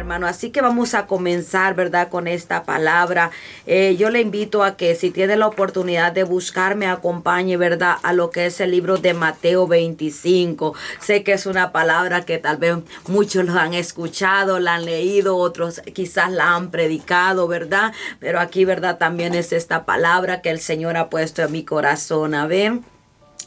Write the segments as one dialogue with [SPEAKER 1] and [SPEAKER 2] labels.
[SPEAKER 1] hermano. Así que vamos a comenzar, ¿verdad? Con esta palabra. Yo le invito a que si tiene la oportunidad de buscar, me acompañe, ¿verdad? A lo que es el libro de Mateo 25. Sé que es una palabra que tal vez muchos lo han escuchado, la han leído, otros quizás la han predicado, ¿verdad? Pero aquí, ¿verdad? También es esta palabra que el Señor ha puesto en mi corazón. A ver.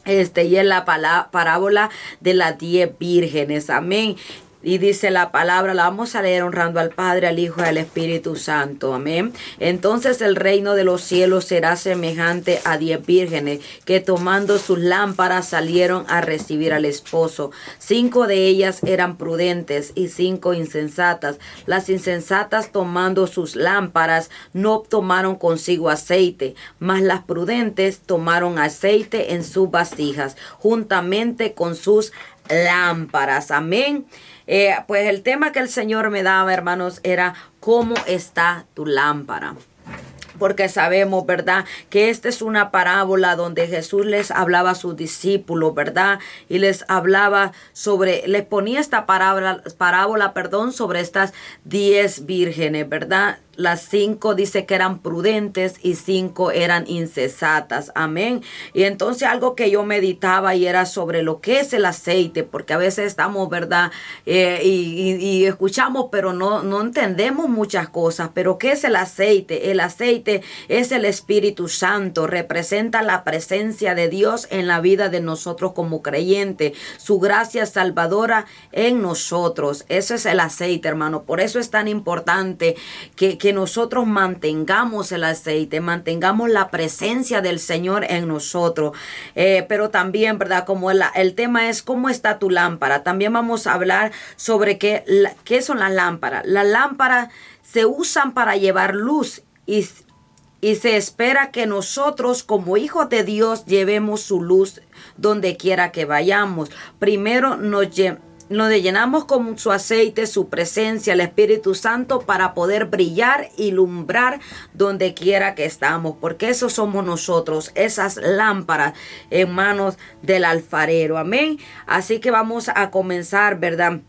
[SPEAKER 1] Y es la parábola de las 10 vírgenes. Amén. Y dice la palabra, la vamos a leer honrando al Padre, al Hijo y al Espíritu Santo. Amén. Entonces el reino de los cielos será semejante a 10 vírgenes que tomando sus lámparas salieron a recibir al esposo. 5 de ellas eran prudentes y 5 insensatas. Las insensatas tomando sus lámparas no tomaron consigo aceite, mas las prudentes tomaron aceite en sus vasijas juntamente con sus lámparas. Amén. Pues el tema que el Señor me daba, hermanos, era ¿cómo está tu lámpara? Porque sabemos, ¿verdad? Que esta es una parábola donde Jesús les hablaba a sus discípulos, ¿verdad? Y les hablaba les ponía esta parábola, sobre estas 10 vírgenes, ¿verdad? Las 5 dice que eran prudentes y 5 eran insensatas. Amén. Y entonces algo que yo meditaba y era sobre lo que es el aceite, porque a veces estamos, ¿verdad? Y escuchamos, pero no entendemos muchas cosas. Pero ¿qué es el aceite? El aceite es el Espíritu Santo. Representa la presencia de Dios en la vida de nosotros como creyentes. Su gracia salvadora en nosotros. Eso es el aceite, hermano. Por eso es tan importante que nosotros mantengamos el aceite, mantengamos la presencia del Señor en nosotros. Pero también, ¿verdad? Como el tema es ¿cómo está tu lámpara? También vamos a hablar sobre qué son las lámparas. Las lámparas se usan para llevar luz y se espera que nosotros como hijos de Dios llevemos su luz donde quiera que vayamos. Primero nos llenamos con su aceite, su presencia, el Espíritu Santo para poder brillar y lumbrar donde quiera que estamos. Porque eso somos nosotros, esas lámparas en manos del alfarero. Amén. Así que vamos a comenzar, ¿verdad?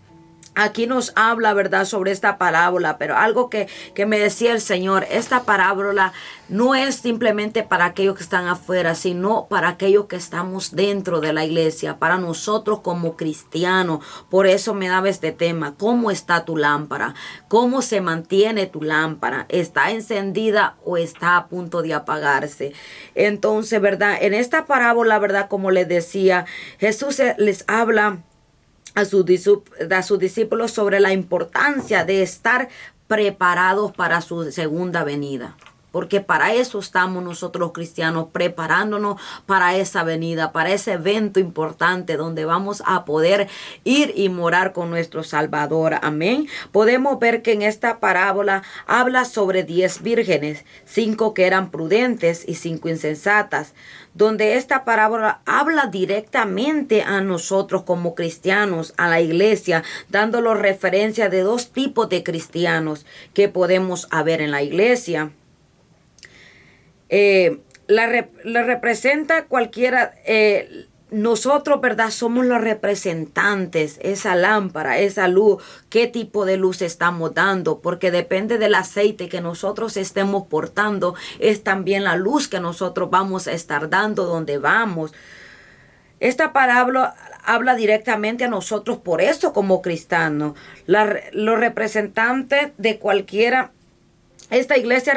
[SPEAKER 1] Aquí nos habla, ¿verdad?, sobre esta parábola, pero algo que me decía el Señor, esta parábola no es simplemente para aquellos que están afuera, sino para aquellos que estamos dentro de la iglesia, para nosotros como cristianos. Por eso me daba este tema, ¿cómo está tu lámpara? ¿Cómo se mantiene tu lámpara? ¿Está encendida o está a punto de apagarse? Entonces, ¿verdad?, en esta parábola, ¿verdad?, como les decía, Jesús les habla a sus discípulos sobre la importancia de estar preparados para su segunda venida. Porque para eso estamos nosotros los cristianos, preparándonos para esa venida, para ese evento importante donde vamos a poder ir y morar con nuestro Salvador. Amén. Podemos ver que en esta parábola habla sobre 10 vírgenes, 5 que eran prudentes y 5 insensatas, donde esta parábola habla directamente a nosotros como cristianos, a la iglesia, dándonos referencia de 2 tipos de cristianos que podemos haber en la iglesia. La representa cualquiera, nosotros, ¿verdad?, somos los representantes, esa lámpara, esa luz, qué tipo de luz estamos dando, porque depende del aceite que nosotros estemos portando, es también la luz que nosotros vamos a estar dando donde vamos. Esta parábola habla directamente a nosotros, por eso como cristianos, los representantes de cualquiera. Esta iglesia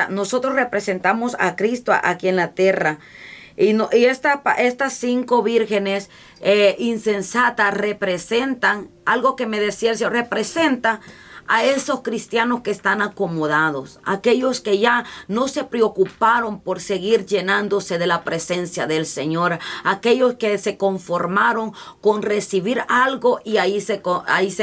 [SPEAKER 1] nosotros representamos a Cristo aquí en la tierra. Y estas 5 vírgenes insensatas representan, algo que me decía el Señor, representa a esos cristianos que están acomodados, aquellos que ya no se preocuparon por seguir llenándose de la presencia del Señor, aquellos que se conformaron con recibir algo y ahí se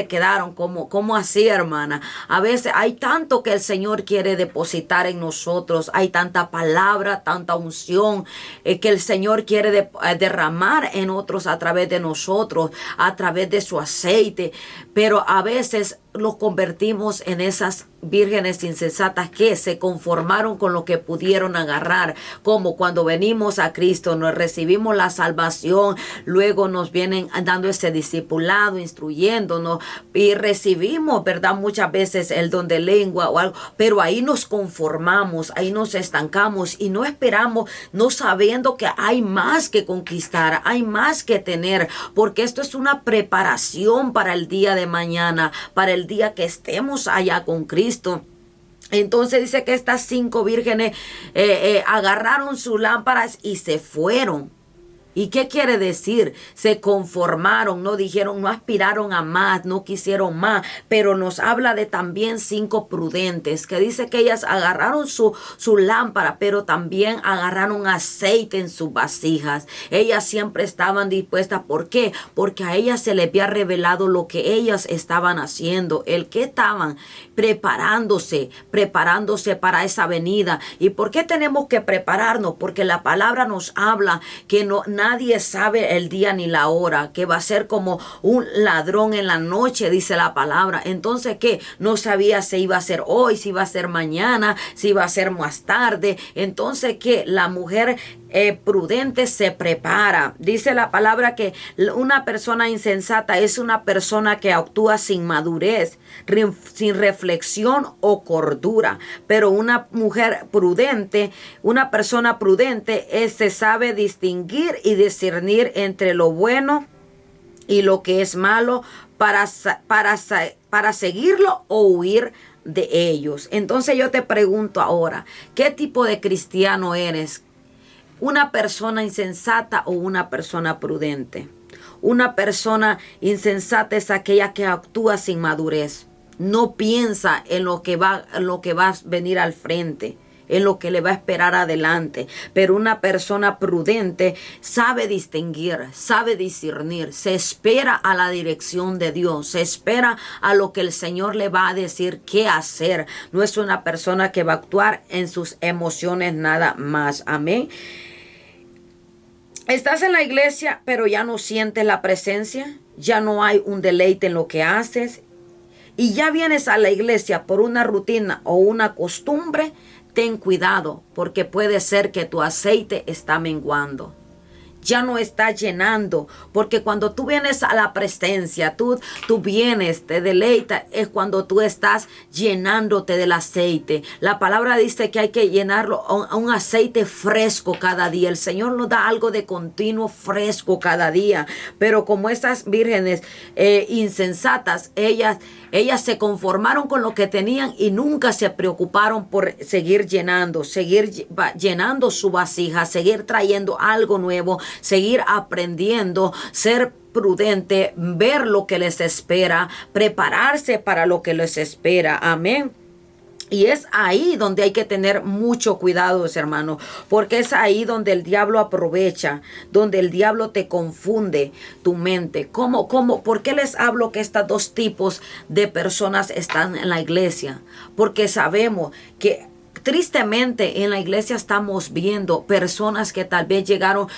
[SPEAKER 1] quedaron, como así, hermana. A veces hay tanto que el Señor quiere depositar en nosotros, hay tanta palabra, tanta unción que el Señor quiere derramar en otros a través de nosotros, a través de su aceite, pero a veces los convertimos en esas vírgenes insensatas que se conformaron con lo que pudieron agarrar, como cuando venimos a Cristo, nos recibimos la salvación, luego nos vienen dando ese discipulado, instruyéndonos y recibimos, ¿verdad? Muchas veces el don de lengua o algo, pero ahí nos conformamos, ahí nos estancamos y no esperamos, no sabiendo que hay más que conquistar, hay más que tener, porque esto es una preparación para el día de mañana, para el día que estemos allá con Cristo. Entonces dice que estas 5 vírgenes agarraron sus lámparas y se fueron. ¿Y qué quiere decir? Se conformaron, no dijeron, no aspiraron a más, no quisieron más, pero nos habla de también 5 prudentes, que dice que ellas agarraron su lámpara, pero también agarraron aceite en sus vasijas. Ellas siempre estaban dispuestas. ¿Por qué? Porque a ellas se les había revelado lo que ellas estaban haciendo, el que estaban preparándose para esa venida. ¿Y por qué tenemos que prepararnos? Porque la palabra nos habla que nadie sabe el día ni la hora, que va a ser como un ladrón en la noche, dice la palabra. Entonces, ¿qué? No sabía si iba a ser hoy, si iba a ser mañana, si iba a ser más tarde. Entonces, ¿qué? La mujer prudente se prepara. Dice la palabra que una persona insensata es una persona que actúa sin madurez, sin reflexión o cordura. Pero una mujer prudente, una persona prudente se sabe distinguir y discernir entre lo bueno y lo que es malo para seguirlo o huir de ellos. Entonces yo te pregunto ahora, ¿qué tipo de cristiano eres? ¿Una persona insensata o una persona prudente? Una persona insensata es aquella que actúa sin madurez. No piensa en lo que va a venir al frente, en lo que le va a esperar adelante. Pero una persona prudente sabe distinguir, sabe discernir, se espera a la dirección de Dios, se espera a lo que el Señor le va a decir qué hacer. No es una persona que va a actuar en sus emociones nada más. Amén. Estás en la iglesia, pero ya no sientes la presencia, ya no hay un deleite en lo que haces y ya vienes a la iglesia por una rutina o una costumbre. Ten cuidado, porque puede ser que tu aceite está menguando. Ya no está llenando, porque cuando tú vienes a la presencia, tú vienes, te deleitas, es cuando tú estás llenándote del aceite. La palabra dice que hay que llenarlo a un aceite fresco cada día. El Señor nos da algo de continuo fresco cada día, pero como estas vírgenes insensatas, ellas se conformaron con lo que tenían y nunca se preocuparon por seguir llenando su vasija, seguir trayendo algo nuevo, seguir aprendiendo, ser prudente, ver lo que les espera, prepararse para lo que les espera. Amén. Y es ahí donde hay que tener mucho cuidado, hermanos, porque es ahí donde el diablo aprovecha, donde el diablo te confunde tu mente. ¿Por qué les hablo que estos 2 tipos de personas están en la iglesia? Porque sabemos que tristemente en la iglesia estamos viendo personas que tal vez llegaron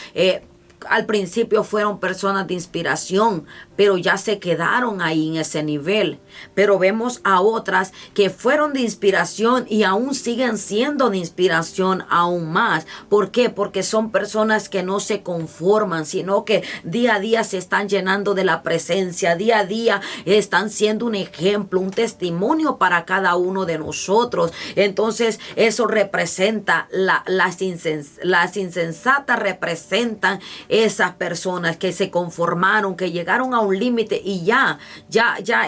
[SPEAKER 1] al principio fueron personas de inspiración, pero ya se quedaron ahí en ese nivel. Pero vemos a otras que fueron de inspiración y aún siguen siendo de inspiración aún más. ¿Por qué? Porque son personas que no se conforman, sino que día a día se están llenando de la presencia, día a día están siendo un ejemplo, un testimonio para cada uno de nosotros. Entonces eso representa las insensatas representan esas personas que se conformaron, que llegaron a un límite y ya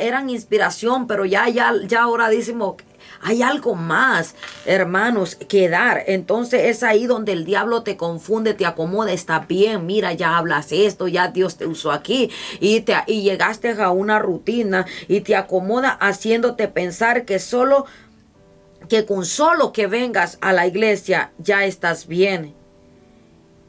[SPEAKER 1] eran inspiración, pero ya ahora decimos, hay algo más, hermanos, que dar. Entonces es ahí donde el diablo te confunde, te acomoda. Está bien, mira, ya hablas esto, ya Dios te usó aquí y llegaste a una rutina y te acomoda haciéndote pensar que con solo que vengas a la iglesia ya estás bien.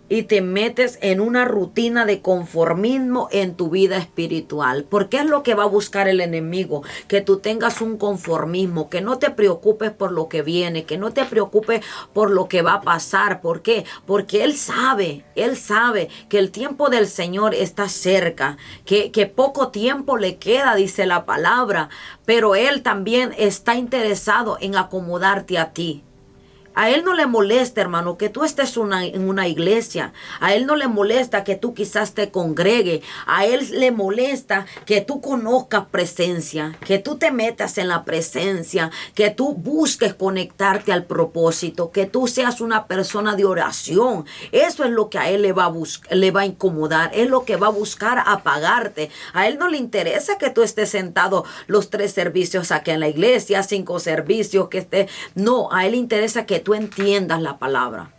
[SPEAKER 1] y te metes en una rutina de conformismo en tu vida espiritual. Porque es lo que va a buscar el enemigo, que tú tengas un conformismo, que no te preocupes por lo que viene, que no te preocupes por lo que va a pasar. ¿Por qué? Porque Él sabe que el tiempo del Señor está cerca, que poco tiempo le queda, dice la palabra, pero Él también está interesado en acomodarte a ti. A Él no le molesta, hermano, que tú estés en una iglesia. A Él no le molesta que tú quizás te congregue. A Él le molesta que tú conozcas presencia, que tú te metas en la presencia, que tú busques conectarte al propósito, que tú seas una persona de oración. Eso es lo que a Él le va a incomodar, es lo que va a buscar apagarte. A Él no le interesa que tú estés sentado los 3 servicios aquí en la iglesia, 5 servicios, que esté. No, a Él le interesa que tú entiendas la palabra.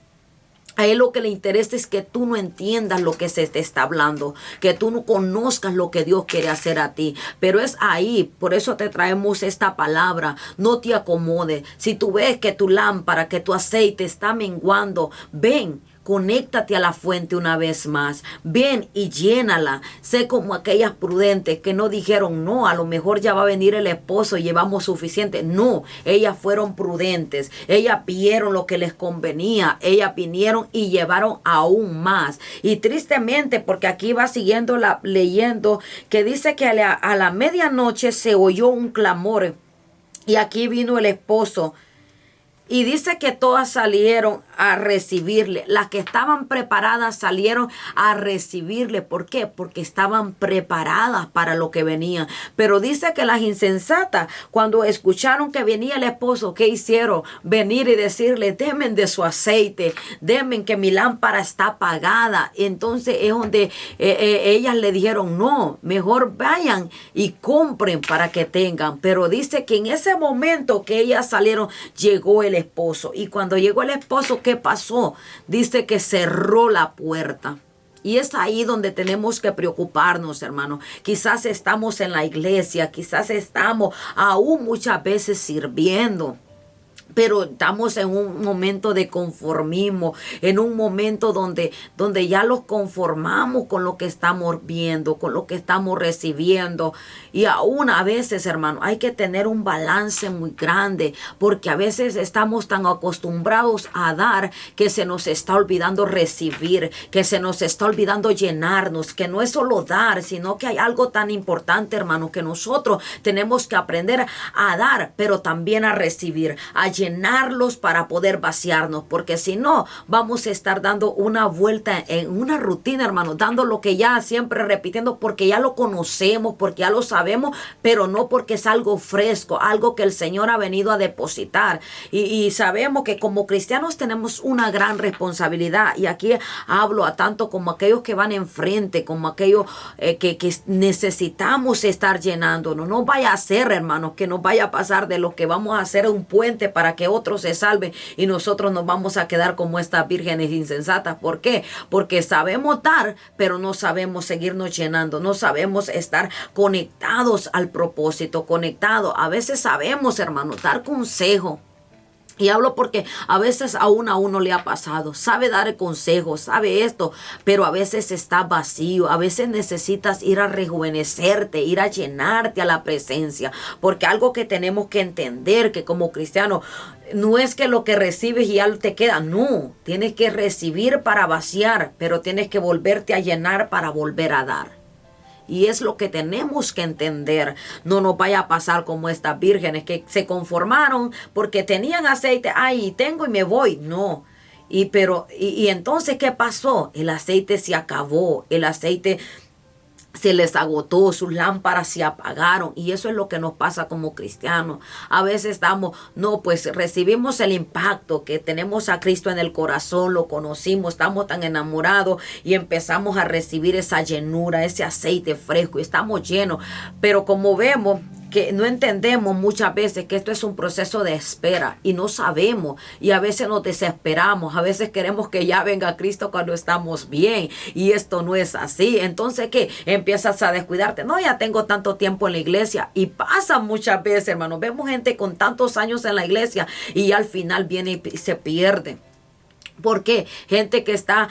[SPEAKER 1] A Él lo que le interesa es que tú no entiendas lo que se te está hablando, que tú no conozcas lo que Dios quiere hacer a ti. Pero es ahí, por eso te traemos esta palabra. No te acomodes. Si tú ves que tu lámpara, que tu aceite está menguando, ven. Conéctate a la fuente una vez más. Ven y llénala. Sé como aquellas prudentes que no dijeron, no, a lo mejor ya va a venir el esposo y llevamos suficiente. No, ellas fueron prudentes. Ellas vieron lo que les convenía. Ellas vinieron y llevaron aún más. Y tristemente, porque aquí va siguiendo leyendo, que dice que a la medianoche se oyó un clamor. Y aquí vino el esposo. Y dice que todas salieron a recibirle. Las que estaban preparadas salieron a recibirle. ¿Por qué? Porque estaban preparadas para lo que venía. Pero dice que las insensatas, cuando escucharon que venía el esposo, ¿qué hicieron? Venir y decirle, denme de su aceite, denme que mi lámpara está apagada. Entonces es donde ellas le dijeron, no, mejor vayan y compren para que tengan. Pero dice que en ese momento que ellas salieron, llegó el esposo. Y cuando llegó el esposo, ¿qué pasó? Dice que cerró la puerta. Y es ahí donde tenemos que preocuparnos, hermano. Quizás estamos en la iglesia, quizás estamos aún muchas veces sirviendo, pero estamos en un momento de conformismo, en un momento donde ya los conformamos con lo que estamos viendo, con lo que estamos recibiendo. Y aún a veces, hermano, hay que tener un balance muy grande, porque a veces estamos tan acostumbrados a dar que se nos está olvidando recibir, que se nos está olvidando llenarnos, que no es solo dar, sino que hay algo tan importante, hermano, que nosotros tenemos que aprender a dar, pero también a recibir, a llenarlos para poder vaciarnos, porque si no, vamos a estar dando una vuelta en una rutina, hermano, dando lo que ya siempre repitiendo, porque ya lo conocemos, porque ya lo sabemos, pero no porque es algo fresco, algo que el Señor ha venido a depositar. Y sabemos que como cristianos tenemos una gran responsabilidad, y aquí hablo a tanto como aquellos que van enfrente, como aquellos que necesitamos estar llenándonos. No vaya a ser, hermanos, que nos vaya a pasar de lo que vamos a hacer un puente para que otros se salven y nosotros nos vamos a quedar como estas vírgenes insensatas. ¿Por qué? Porque sabemos dar, pero no sabemos seguirnos llenando, no sabemos estar conectados al propósito, conectados. A veces sabemos, hermano, dar consejo. Y hablo porque a veces a uno le ha pasado, sabe dar consejos, sabe esto, pero a veces está vacío, a veces necesitas ir a rejuvenecerte, ir a llenarte a la presencia, porque algo que tenemos que entender que como cristianos no es que lo que recibes y ya te queda, no, tienes que recibir para vaciar, pero tienes que volverte a llenar para volver a dar. Y es lo que tenemos que entender. No nos vaya a pasar como estas vírgenes que se conformaron porque tenían aceite. Ay, tengo y me voy. No. Y entonces, ¿qué pasó? El aceite se acabó. El aceite se les agotó, sus lámparas se apagaron. Y eso es lo que nos pasa como cristianos. A veces pues recibimos el impacto que tenemos a Cristo en el corazón, lo conocimos, estamos tan enamorados y empezamos a recibir esa llenura, ese aceite fresco y estamos llenos. Pero como vemos, que no entendemos muchas veces que esto es un proceso de espera y no sabemos, y a veces nos desesperamos, a veces queremos que ya venga Cristo cuando estamos bien, y esto no es así. Entonces, ¿qué? Empiezas a descuidarte. No, ya tengo tanto tiempo en la iglesia, y pasa muchas veces, hermano. Vemos gente con tantos años en la iglesia y al final viene y se pierde. Porque gente que está,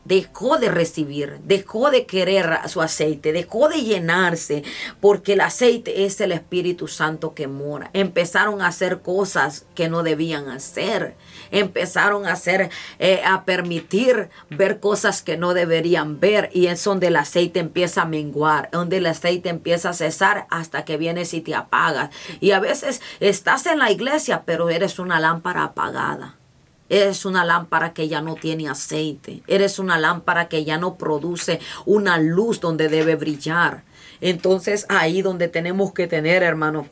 [SPEAKER 1] dejó de recibir, dejó de querer su aceite, dejó de llenarse, porque el aceite es el Espíritu Santo que mora. Empezaron a hacer cosas que no debían hacer. Empezaron a hacer, a permitir ver cosas que no deberían ver, y es donde el aceite empieza a menguar, donde el aceite empieza a cesar hasta que vienes y te apagas. Y a veces estás en la iglesia, pero eres una lámpara apagada. Eres una lámpara que ya no tiene aceite. Eres una lámpara que ya no produce una luz donde debe brillar. Entonces ahí donde tenemos que tener, hermano,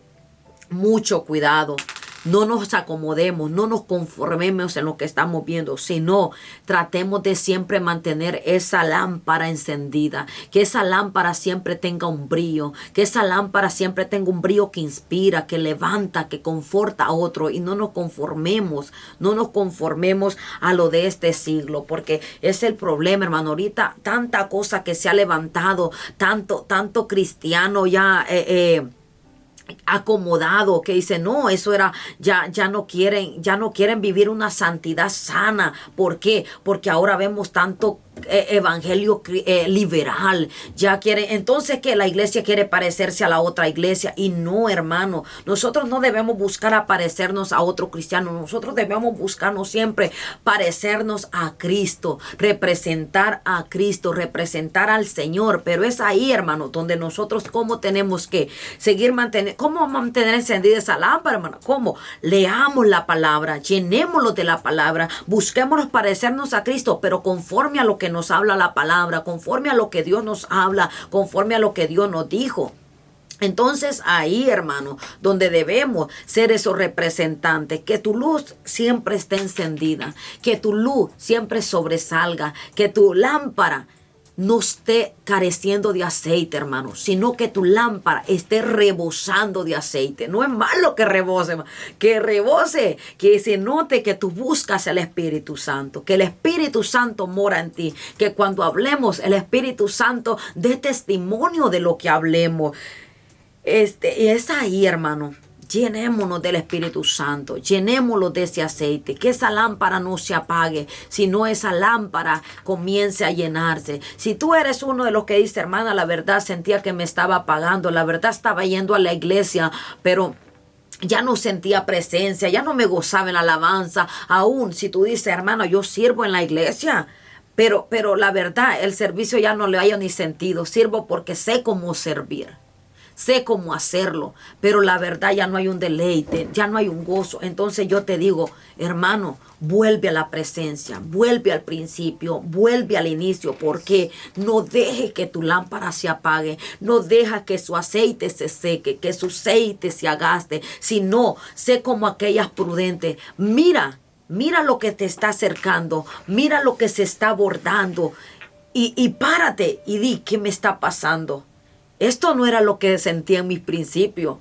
[SPEAKER 1] mucho cuidado. No nos acomodemos, no nos conformemos en lo que estamos viendo, sino tratemos de siempre mantener esa lámpara encendida, que esa lámpara siempre tenga un brillo, que esa lámpara siempre tenga un brillo que inspira, que levanta, que conforta a otro, y no nos conformemos a lo de este siglo, porque es el problema, hermano. Ahorita tanta cosa que se ha levantado, tanto cristiano ya acomodado, que dice no, eso era, ya no quieren vivir una santidad sana. ¿Por qué? Porque ahora vemos tanto evangelio liberal. Ya quiere, entonces que la iglesia quiere parecerse a la otra iglesia, y no, hermano, nosotros no debemos buscar a parecernos a otro cristiano. Nosotros debemos buscarnos siempre parecernos a Cristo, representar a Cristo, representar al Señor. Pero es ahí, hermano, donde nosotros cómo tenemos que seguir cómo mantener encendida esa lámpara, hermano. ¿Cómo? Leamos la palabra, llenémoslo de la palabra, busquémonos parecernos a Cristo, pero conforme a lo que nos habla la palabra, conforme a lo que Dios nos habla, conforme a lo que Dios nos dijo. Entonces ahí, hermano, donde debemos ser esos representantes, que tu luz siempre esté encendida, que tu luz siempre sobresalga, que tu lámpara no esté careciendo de aceite, hermano, sino que tu lámpara esté rebosando de aceite. No es malo que rebose, que se note que tú buscas el Espíritu Santo, que el Espíritu Santo mora en ti, que cuando hablemos el Espíritu Santo dé testimonio de lo que hablemos. Y es ahí, hermano. Llenémonos del Espíritu Santo, llenémoslo de ese aceite, que esa lámpara no se apague, sino esa lámpara comience a llenarse. Si tú eres uno de los que dice, hermana, la verdad sentía que me estaba apagando, la verdad estaba yendo a la iglesia, pero ya no sentía presencia, ya no me gozaba en la alabanza. Aún si tú dices, hermano, yo sirvo en la iglesia, pero la verdad, el servicio ya no le haya ni sentido. Sirvo porque sé cómo servir. Sé cómo hacerlo, pero la verdad ya no hay un deleite, ya no hay un gozo. Entonces yo te digo, hermano, vuelve a la presencia, vuelve al principio, vuelve al inicio, porque no deje que tu lámpara se apague, no deja que su aceite se seque, que su aceite se agaste, sino sé como aquellas prudentes. Mira lo que te está acercando, mira lo que se está abordando, y párate y di, ¿qué me está pasando? Esto no era lo que sentía en mis principios.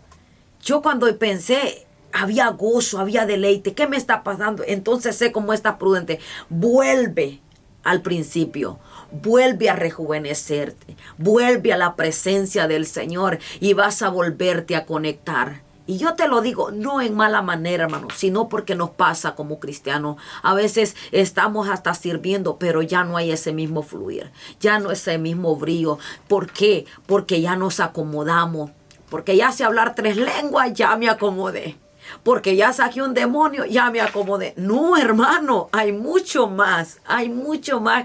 [SPEAKER 1] Yo cuando pensé, había gozo, había deleite. ¿Qué me está pasando? Entonces sé cómo está prudente. Vuelve al principio. Vuelve a rejuvenecerte. Vuelve a la presencia del Señor y vas a volverte a conectar. Y yo te lo digo, no en mala manera, hermano, sino porque nos pasa como cristianos. A veces estamos hasta sirviendo, pero ya no hay ese mismo fluir, ya no ese mismo brillo. ¿Por qué? Porque ya nos acomodamos. Porque ya sé hablar 3 lenguas, ya me acomodé. Porque ya saqué un demonio, ya me acomodé. No, hermano, hay mucho más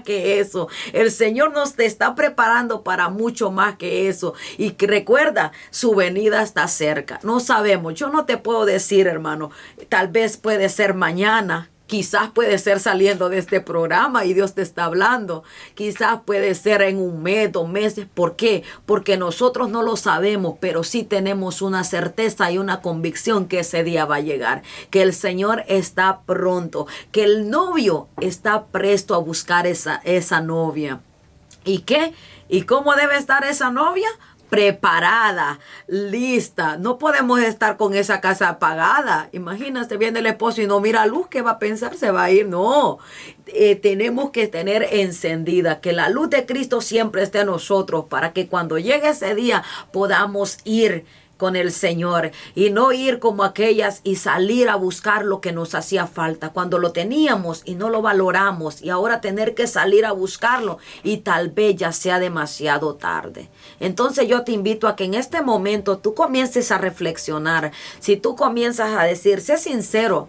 [SPEAKER 1] que eso. El Señor nos está preparando para mucho más que eso. Y que recuerda, su venida está cerca. No sabemos, yo no te puedo decir, hermano, tal vez puede ser mañana. Quizás puede ser saliendo de este programa y Dios te está hablando. Quizás puede ser en 1 mes, 2 meses. ¿Por qué? Porque nosotros no lo sabemos, pero sí tenemos una certeza y una convicción que ese día va a llegar. Que el Señor está pronto. Que el novio está presto a buscar esa novia. ¿Y qué? ¿Y cómo debe estar esa novia? Preparada, lista. No podemos estar con esa casa apagada. Imagínate, viene el esposo y no mira luz, ¿qué va a pensar? Se va a ir. No, tenemos que tener encendida, que la luz de Cristo siempre esté en nosotros, para que cuando llegue ese día podamos ir con el Señor y no ir como aquellas y salir a buscar lo que nos hacía falta cuando lo teníamos y no lo valoramos, y ahora tener que salir a buscarlo y tal vez ya sea demasiado tarde. Entonces yo te invito a que en este momento tú comiences a reflexionar. Si tú comienzas a decir, sé sincero,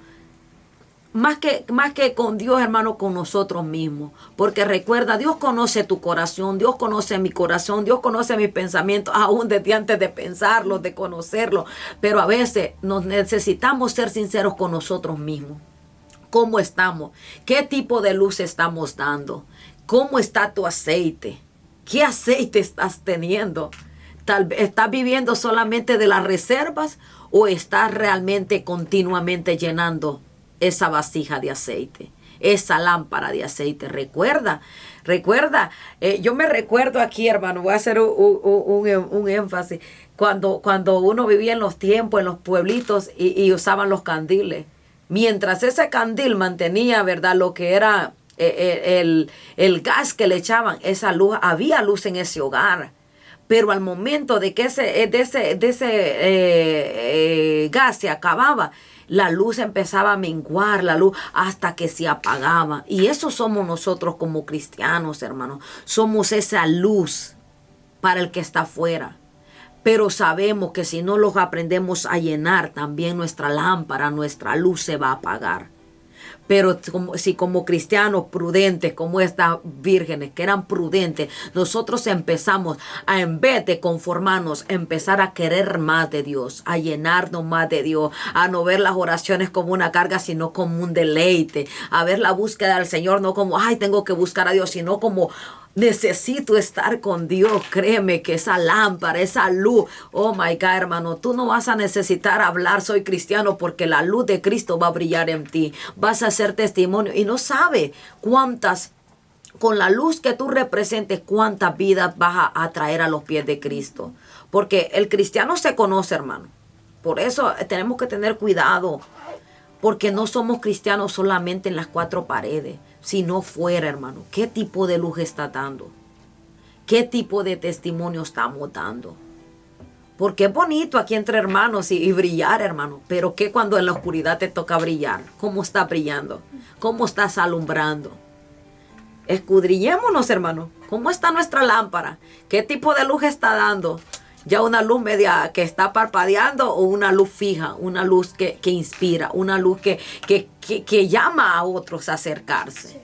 [SPEAKER 1] más que con Dios, hermano, con nosotros mismos. Porque recuerda, Dios conoce tu corazón, Dios conoce mi corazón, Dios conoce mis pensamientos, aún desde antes de pensarlos, de conocerlos. Pero a veces nos necesitamos ser sinceros con nosotros mismos. ¿Cómo estamos? ¿Qué tipo de luz estamos dando? ¿Cómo está tu aceite? ¿Qué aceite estás teniendo? Tal vez estás viviendo solamente de las reservas o estás realmente continuamente llenando esa vasija de aceite, esa lámpara de aceite. Recuerda, yo me recuerdo aquí, hermano, voy a hacer un énfasis, cuando uno vivía en los tiempos, en los pueblitos y usaban los candiles. Mientras ese candil mantenía, ¿verdad?, lo que era el gas que le echaban, esa luz, había luz en ese hogar. Pero al momento de que ese gas se acababa, la luz empezaba a menguar, la luz hasta que se apagaba. Y eso somos nosotros como cristianos, hermanos. Somos esa luz para el que está afuera. Pero sabemos que si no los aprendemos a llenar, también nuestra lámpara, nuestra luz se va a apagar. Pero si como cristianos prudentes, como estas vírgenes que eran prudentes, nosotros empezamos a, en vez de conformarnos, empezar a querer más de Dios, a llenarnos más de Dios, a no ver las oraciones como una carga, sino como un deleite, a ver la búsqueda del Señor no como, ay, tengo que buscar a Dios, sino como, necesito estar con Dios. Créeme que esa lámpara, esa luz, oh my God, hermano, tú no vas a necesitar hablar soy cristiano, porque la luz de Cristo va a brillar en ti. Vas a hacer testimonio y no sabes cuántas, con la luz que tú representes, cuántas vidas vas a traer a los pies de Cristo. Porque el cristiano se conoce, hermano. Por eso tenemos que tener cuidado, porque no somos cristianos solamente en las cuatro paredes, sino fuera, hermano. ¿Qué tipo de luz está dando? ¿Qué tipo de testimonio estamos dando? Porque es bonito aquí entre hermanos y brillar, hermano. Pero ¿qué cuando en la oscuridad te toca brillar? ¿Cómo estás brillando? ¿Cómo estás alumbrando? Escudriñémonos, hermano. ¿Cómo está nuestra lámpara? ¿Qué tipo de luz está dando? Ya una luz media que está parpadeando o una luz fija, una luz que inspira, una luz que llama a otros a acercarse.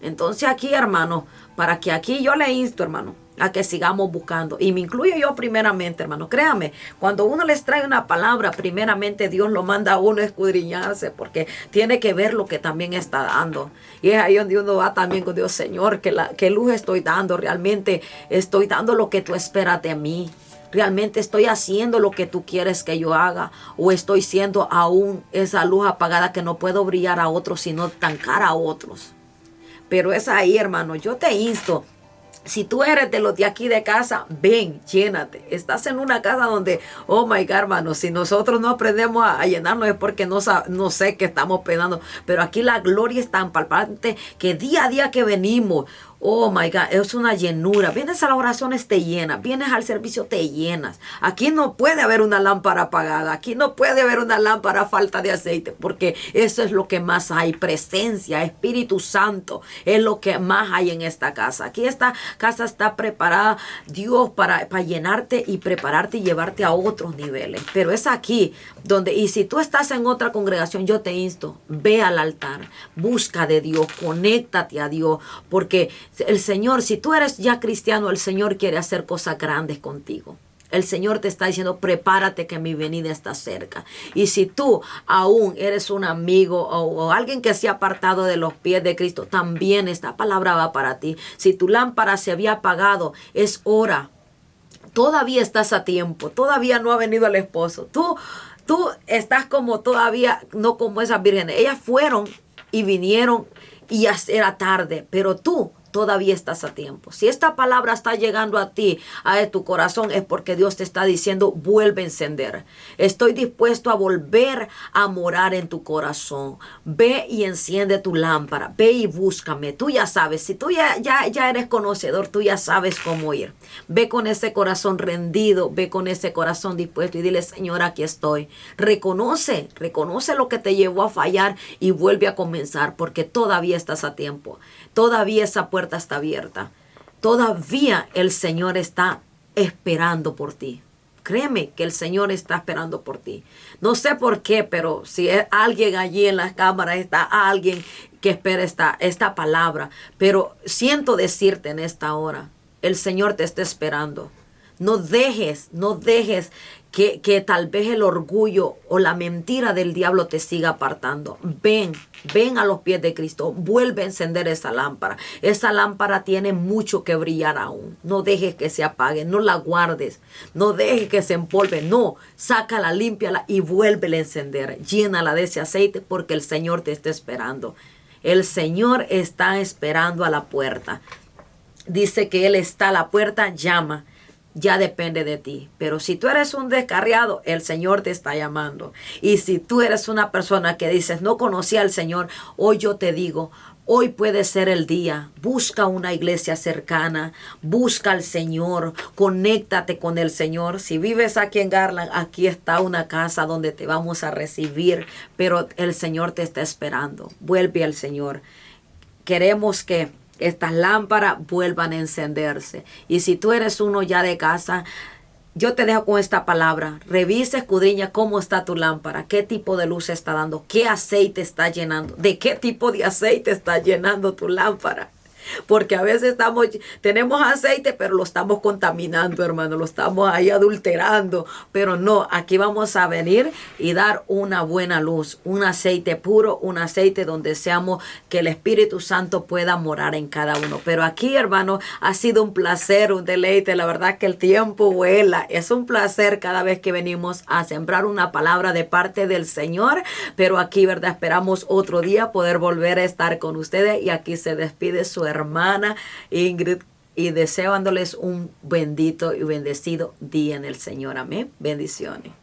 [SPEAKER 1] Entonces aquí, hermano, para que aquí yo le insto, hermano, a que sigamos buscando. Y me incluyo yo primeramente, hermano. Créame, cuando uno les trae una palabra, primeramente Dios lo manda a uno a escudriñarse, porque tiene que ver lo que también está dando. Y es ahí donde uno va también con Dios, Señor, ¿qué luz estoy dando? Realmente estoy dando lo que tú esperas de mí. ¿Realmente estoy haciendo lo que tú quieres que yo haga? ¿O estoy siendo aún esa luz apagada que no puedo brillar a otros, sino estancar a otros? Pero es ahí, hermano, yo te insto. Si tú eres de los de aquí de casa, ven, llénate. Estás en una casa donde, oh my God, hermano, si nosotros no aprendemos a llenarnos es porque no sé qué estamos penando. Pero aquí la gloria es tan palpable que día a día que venimos, oh my God, es una llenura. Vienes a las oraciones, te llenas. Vienes al servicio, te llenas. Aquí no puede haber una lámpara apagada. Aquí no puede haber una lámpara a falta de aceite. Porque eso es lo que más hay. Presencia, Espíritu Santo. Es lo que más hay en esta casa. Aquí esta casa está preparada, Dios, para llenarte y prepararte y llevarte a otros niveles. Pero es aquí donde, y si tú estás en otra congregación, yo te insto, ve al altar. Busca de Dios. Conéctate a Dios. Porque el Señor, si tú eres ya cristiano, el Señor quiere hacer cosas grandes contigo. El Señor te está diciendo, prepárate que mi venida está cerca. Y si tú aún eres un amigo o alguien que se ha apartado de los pies de Cristo, también esta palabra va para ti. Si tu lámpara se había apagado, es hora. Todavía estás a tiempo. Todavía no ha venido el esposo. Tú estás como todavía, no como esas vírgenes. Ellas fueron y vinieron y ya era tarde. Pero tú todavía estás a tiempo. Si esta palabra está llegando a ti, a tu corazón, es porque Dios te está diciendo, vuelve a encender. Estoy dispuesto a volver a morar en tu corazón. Ve y enciende tu lámpara. Ve y búscame. Tú ya sabes, si tú ya eres conocedor, tú ya sabes cómo ir. Ve con ese corazón rendido, ve con ese corazón dispuesto y dile, Señor, aquí estoy. Reconoce lo que te llevó a fallar y vuelve a comenzar, porque todavía estás a tiempo. Todavía esa puerta está abierta. Todavía el Señor está esperando por ti. Créeme que el Señor está esperando por ti. No sé por qué, pero si es alguien allí en las cámaras, está alguien que espera esta palabra. Pero siento decirte en esta hora, el Señor te está esperando. No dejes que tal vez el orgullo o la mentira del diablo te siga apartando. Ven a los pies de Cristo. Vuelve a encender esa lámpara. Esa lámpara tiene mucho que brillar aún. No dejes que se apague. No la guardes. No dejes que se empolve. No, sácala, límpiala y vuélvela a encender. Llénala de ese aceite porque el Señor te está esperando. El Señor está esperando a la puerta. Dice que Él está a la puerta, llama. Ya depende de ti. Pero si tú eres un descarriado, el Señor te está llamando. Y si tú eres una persona que dices, no conocí al Señor, hoy yo te digo, hoy puede ser el día. Busca una iglesia cercana, busca al Señor, conéctate con el Señor. Si vives aquí en Garland, aquí está una casa donde te vamos a recibir, pero el Señor te está esperando. Vuelve al Señor. Queremos que estas lámparas vuelvan a encenderse. Y si tú eres uno ya de casa, yo te dejo con esta palabra. Revisa, escudriña cómo está tu lámpara, qué tipo de luz está dando, qué aceite está llenando, de qué tipo de aceite está llenando tu lámpara. Porque a veces tenemos aceite, pero lo estamos contaminando, hermano, lo estamos ahí adulterando. Pero no, aquí vamos a venir y dar una buena luz, un aceite puro, un aceite donde seamos, que el Espíritu Santo pueda morar en cada uno. Pero aquí, hermano, ha sido un placer, un deleite. La verdad que el tiempo vuela. Es un placer cada vez que venimos a sembrar una palabra de parte del Señor. Pero aquí, ¿verdad? Esperamos otro día poder volver a estar con ustedes. Y aquí se despide su hermana Ingrid y deseándoles un bendito y bendecido día en el Señor. Amén. Bendiciones.